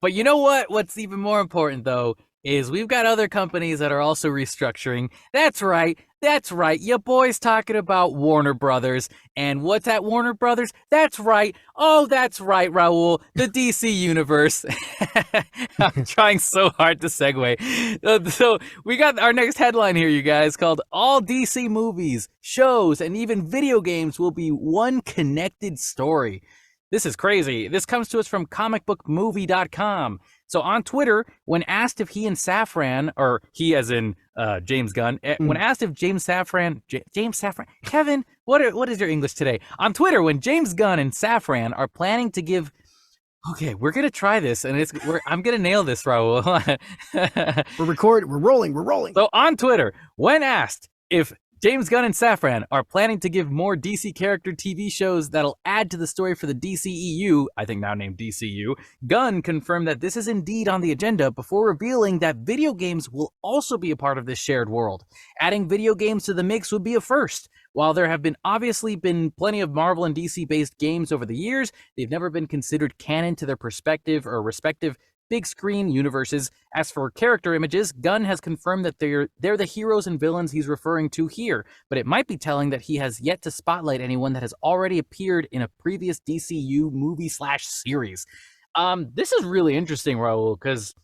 But you know what? What's even more important, though, is we've got other companies that are also restructuring. That's right. That's right. Your boy's talking about Warner Brothers. And what's at Warner Brothers? That's right. Oh, that's right, Raul. The DC Universe. I'm trying so hard to segue. So we got our next headline here, you guys, called All DC Movies, Shows, and even Video Games Will Be One Connected Story. This is crazy. This comes to us from comicbookmovie.com. So on Twitter, when asked if he and Safran, or he as in James Gunn, when asked if James Safran, Kevin, what is your English today? On Twitter, when James Gunn and Safran are planning to give, okay, we're gonna try this, and I'm gonna nail this, Raul. We're rolling. So on Twitter, when asked if James Gunn and Safran are planning to give more DC character TV shows that'll add to the story for the DCEU, I think now named DCU, Gunn confirmed that this is indeed on the agenda before revealing that video games will also be a part of this shared world. Adding video games to the mix would be a first. While there have obviously been plenty of Marvel and DC-based games over the years, they've never been considered canon to their perspective or respective big screen universes. As for character images, Gunn has confirmed that they're the heroes and villains he's referring to here, but it might be telling that he has yet to spotlight anyone that has already appeared in a previous DCU movie/series. This is really interesting, Raul, because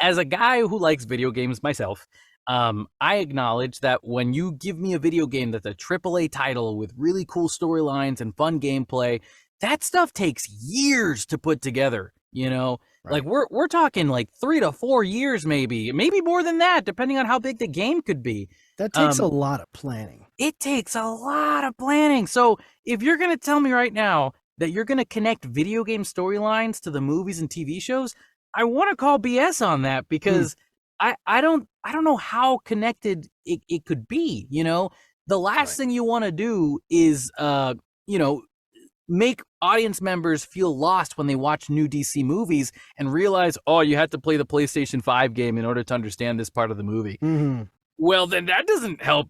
as a guy who likes video games myself, I acknowledge that when you give me a video game that's a AAA title with really cool storylines and fun gameplay, that stuff takes years to put together, you know? Right. Like we're talking like 3 to 4 years, maybe more than that, depending on how big the game could be. That takes a lot of planning. It takes a lot of planning. So if you're going to tell me right now that you're going to connect video game storylines to the movies and TV shows, I want to call BS on that, because I don't know how connected it could be. You know, the last thing you want to do is make audience members feel lost when they watch new DC movies and realize, oh, you had to play the PlayStation 5 game in order to understand this part of the movie. Well, then that doesn't help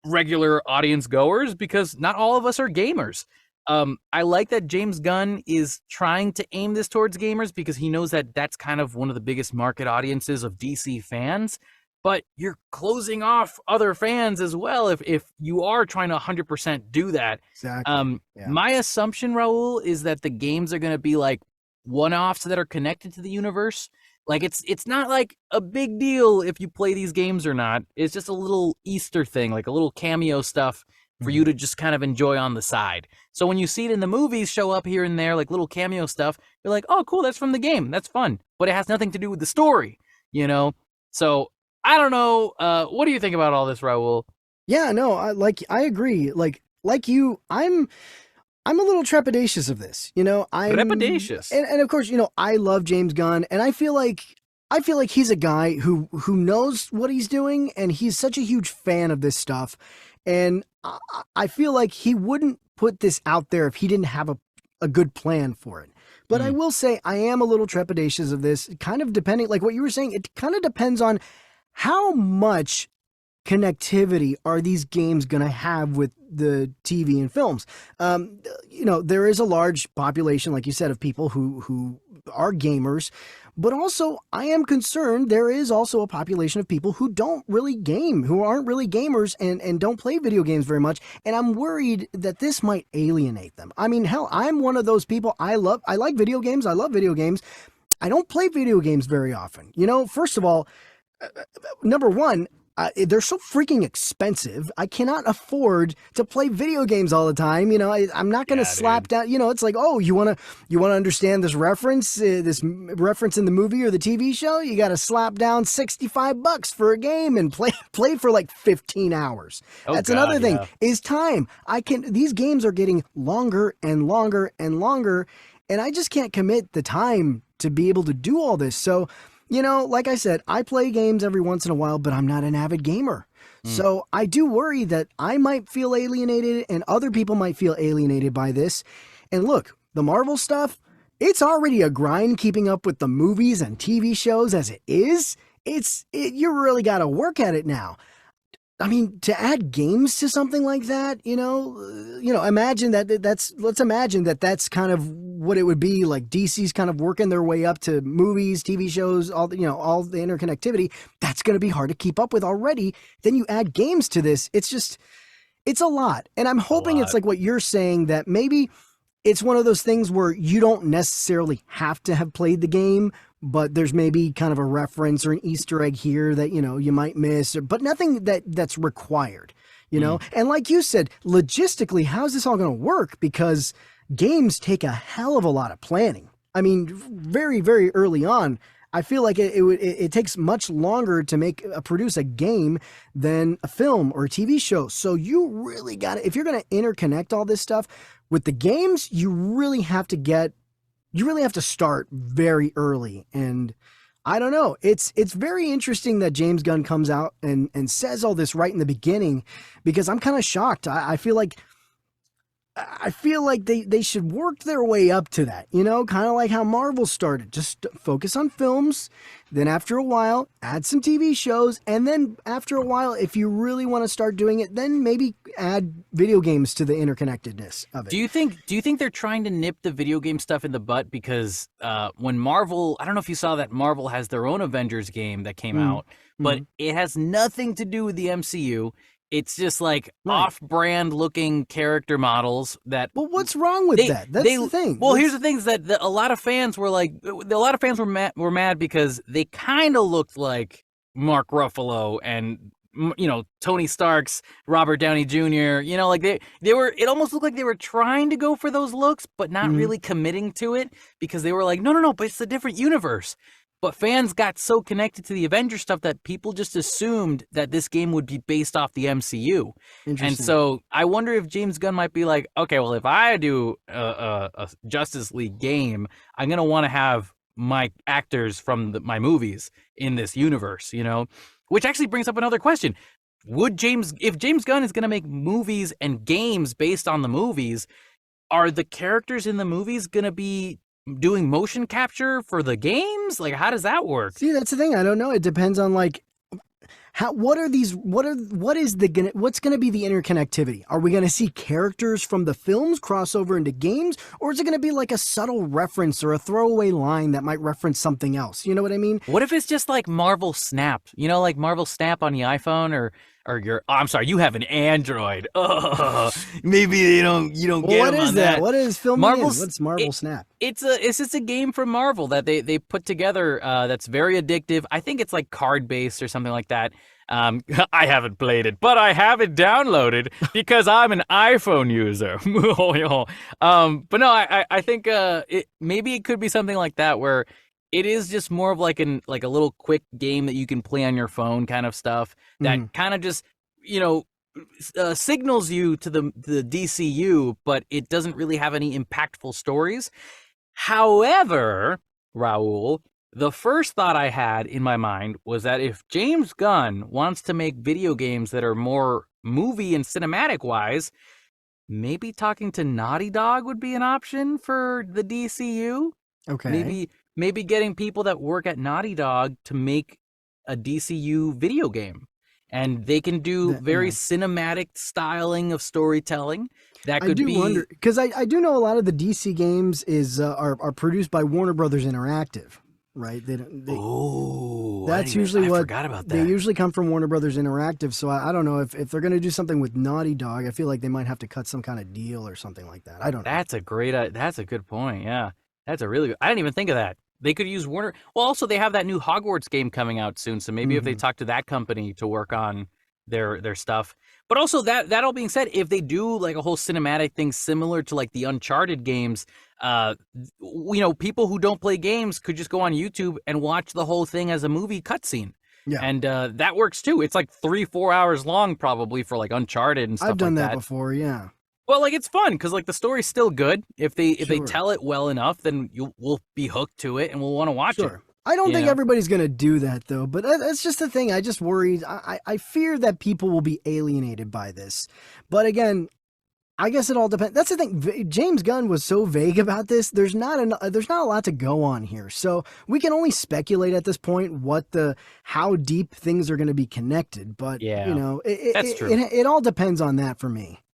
regular audience goers, because not all of us are gamers. I like that James Gunn is trying to aim this towards gamers, because he knows that that's kind of one of the biggest market audiences of DC fans. But you're closing off other fans as well if you are trying to 100% do that. Exactly. My assumption, Raul, is that the games are going to be like one-offs that are connected to the universe. Like it's not like a big deal if you play these games or not. It's just a little Easter thing, like a little cameo stuff for you to just kind of enjoy on the side. So when you see it in the movies show up here and there, like little cameo stuff, you're like, oh, cool, that's from the game. That's fun. But it has nothing to do with the story, you know? So I don't know. What do you think about all this, Raul? Yeah, no, I agree. Like you, I'm a little trepidatious of this. You know, I'm trepidatious, and of course, you know, I love James Gunn, and I feel like he's a guy who knows what he's doing, and he's such a huge fan of this stuff, and I feel like he wouldn't put this out there if he didn't have a good plan for it. But I will say I am a little trepidatious of this, kind of depending, like what you were saying, it kind of depends on how much connectivity are these games going to have with the TV and films. You know, there is a large population, like you said, of people who are gamers, but also I am concerned there is also a population of people who don't really game, who aren't really gamers and don't play video games very much. And I'm worried that this might alienate them. I mean, hell, I'm one of those people. I like video games. I love video games. I don't play video games very often. You know, first of all, number one, they're so freaking expensive. I cannot afford to play video games all the time. You know, I'm not going to slap down. You know, it's like, oh, you want to understand this reference in the movie or the TV show? You got to slap down $65 for a game and play for like 15 hours. That's another thing is time. These games are getting longer and longer and longer, and I just can't commit the time to be able to do all this. So, you know, like I said, I play games every once in a while, but I'm not an avid gamer. So I do worry that I might feel alienated and other people might feel alienated by this. And look, the Marvel stuff, it's already a grind keeping up with the movies and TV shows as it is. You really got to work at it now. I mean, to add games to something like that, imagine let's imagine that that's kind of what it would be like. DC's kind of working their way up to movies, TV shows, all the interconnectivity. That's going to be hard to keep up with already. Then you add games to this. It's a lot. And I'm hoping it's like what you're saying, that maybe it's one of those things where you don't necessarily have to have played the game, but there's maybe kind of a reference or an Easter egg here that, you might miss, but nothing that's required, And like you said, logistically, how's this all going to work? Because games take a hell of a lot of planning. I mean, very, very early on, I feel like it takes much longer to produce a game than a film or a TV show. So you really got to, if you're going to interconnect all this stuff with the games, you really have to start very early. And I don't know, it's very interesting that James Gunn comes out and says all this right in the beginning, because I'm kind of shocked. I feel like they should work their way up to that, kind of like how Marvel started. Just focus on films, then after a while, add some TV shows, and then after a while, if you really want to start doing it, then maybe add video games to the interconnectedness of it. Do you think they're trying to nip the video game stuff in the butt? Because when Marvel, I don't know if you saw that Marvel has their own Avengers game that came out, but it has nothing to do with the MCU. It's just like off-brand looking character models that. Well, what's wrong with that? That's the thing. Well, here's the thing: is that a lot of fans were were mad because they kind of looked like Mark Ruffalo and Tony Stark's Robert Downey Jr. Like they were. It almost looked like they were trying to go for those looks, but not really committing to it, because they were like, no, but it's a different universe. But fans got so connected to the Avengers stuff that people just assumed that this game would be based off the MCU. And so I wonder if James Gunn might be like, okay, well, if I do a Justice League game, I'm going to want to have my actors from my movies in this universe, which actually brings up another question. If James Gunn is going to make movies and games based on the movies, are the characters in the movies going to be doing motion capture for the games? Like, how does that work? See, that's the thing. I don't know. It depends on what's going to be the interconnectivity? Are we going to see characters from the films cross over into games, or is it going to be like a subtle reference or a throwaway line that might reference something else? You know what I mean? What if it's just like Marvel Snap? Like Marvel Snap on the iPhone, or I'm sorry, you have an Android. Oh, maybe you don't get what them is on that? What is what's Marvel Snap? It's just a game from Marvel that they put together that's very addictive. I think it's like card based or something like that. I haven't played it, but I have it downloaded because I'm an iPhone user. But no, I think maybe it could be something like that, where it is just more of like a little quick game that you can play on your phone, kind of stuff that kind of just signals you to the DCU, but it doesn't really have any impactful stories. However, Raul, the first thought I had in my mind was that if James Gunn wants to make video games that are more movie and cinematic wise, maybe talking to Naughty Dog would be an option for the DCU. Okay. Maybe getting people that work at Naughty Dog to make a DCU video game, and they can do very cinematic styling of storytelling. That could be. I do wonder, because I do know a lot of the DC games are produced by Warner Brothers Interactive, right? That's usually what I forgot about that. They usually come from Warner Brothers Interactive. So I don't know if they're going to do something with Naughty Dog. I feel like they might have to cut some kind of deal or something like that. I don't know. That's a good point. Yeah. That's a really good. I didn't even think of that. They could use Warner. Well, also they have that new Hogwarts game coming out soon, so maybe if they talk to that company to work on their stuff. But also that all being said, if they do like a whole cinematic thing similar to like the Uncharted games, people who don't play games could just go on YouTube and watch the whole thing as a movie cutscene. Yeah, and that works too. It's like 3-4 hours long, probably, for like Uncharted and stuff. I've done like that before. Yeah. Well, like, it's fun because like the story's still good. If they tell it well enough, then we'll be hooked to it and we'll want to watch it. I don't think everybody's going to do that, though. But that's just the thing. I just worry. I fear that people will be alienated by this. But again, I guess it all depends. That's the thing. James Gunn was so vague about this. There's not a lot to go on here. So we can only speculate at this point how deep things are going to be connected. But Yeah, that's true. it all depends on that for me.